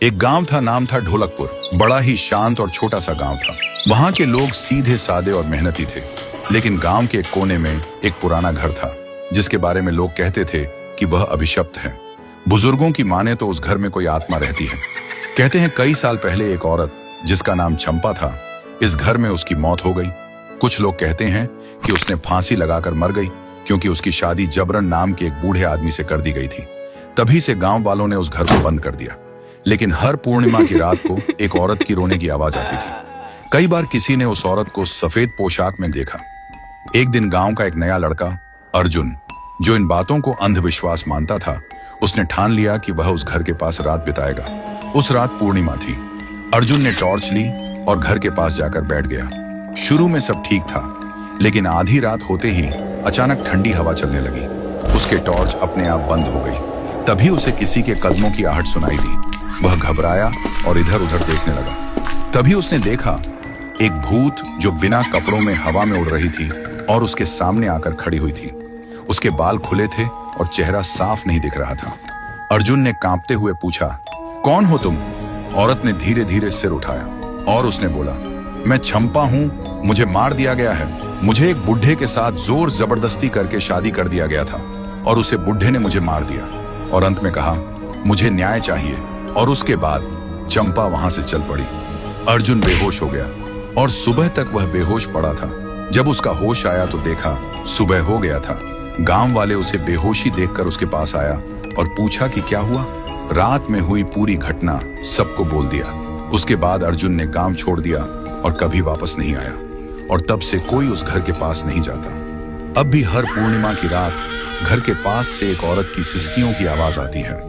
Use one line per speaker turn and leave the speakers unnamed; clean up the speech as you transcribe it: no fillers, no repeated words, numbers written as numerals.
एक गांव था, नाम था ढोलकपुर। बड़ा ही शांत और छोटा सा गांव था। वहां के लोग सीधे सादे और मेहनती थे। लेकिन गांव के एक कोने में एक पुराना घर था, जिसके बारे में लोग कहते थे कि वह अभिशप्त है। बुजुर्गों की माने तो उस घर में कोई आत्मा रहती है। कहते हैं कई साल पहले एक औरत, जिसका नाम चंपा था, इस घर में उसकी मौत हो गई। कुछ लोग कहते हैं कि उसने फांसी लगाकर मर गई, क्योंकि उसकी शादी जबरन नाम के एक बूढ़े आदमी से कर दी गई थी। तभी से गांव वालों ने उस घर को बंद कर दिया। लेकिन हर पूर्णिमा की रात को एक औरत की रोने की आवाज आती थी। कई बार किसी ने उस औरत को सफेद पोशाक में देखा। एक दिन गांव का एक नया लड़का अर्जुन, जो इन बातों को अंधविश्वास मानता था, उसने ठान लिया कि वह उस घर के पास रात बिताएगा। उस रात पूर्णिमा थी। अर्जुन ने टॉर्च ली और घर के पास जाकर बैठ गया। शुरू में सब ठीक था, लेकिन आधी रात होते ही अचानक ठंडी हवा चलने लगी। उसके टॉर्च अपने आप बंद हो गई। तभी उसे किसी के कदमों की आहट सुनाई दी। वह घबराया और इधर उधर देखने लगा। तभी उसने देखा एक भूत, जो बिना कपड़ों में हवा में उड़ रही थी और उसके सामने आकर खड़ी हुई थी। उसके बाल खुले थे और चेहरा साफ नहीं दिख रहा था। अर्जुन ने कांपते हुए पूछा, कौन हो तुम? औरत ने धीरे धीरे सिर उठाया और उसने बोला, मैं चंपा हूं, मुझे मार दिया गया है। मुझे एक बुढ़े के साथ जोर जबरदस्ती करके शादी कर दिया गया था और उसे बुढ़े ने मुझे मार दिया। और अंत में कहा, मुझे न्याय चाहिए। और उसके बाद चंपा वहां से चल पड़ी। अर्जुन बेहोश हो गया और सुबह तक वह बेहोश पड़ा था। जब उसका होश आया तो देखा सुबह हो गया था। गांव वाले उसे बेहोशी देखकर उसके पास आया और पूछा कि क्या हुआ। रात में हुई पूरी घटना सबको बोल दिया। उसके बाद अर्जुन ने गांव छोड़ दिया और कभी वापस नहीं आया। और तब से कोई उस घर के पास नहीं जाता। अब भी हर पूर्णिमा की रात घर के पास से एक औरत की सिसकियों की आवाज आती है।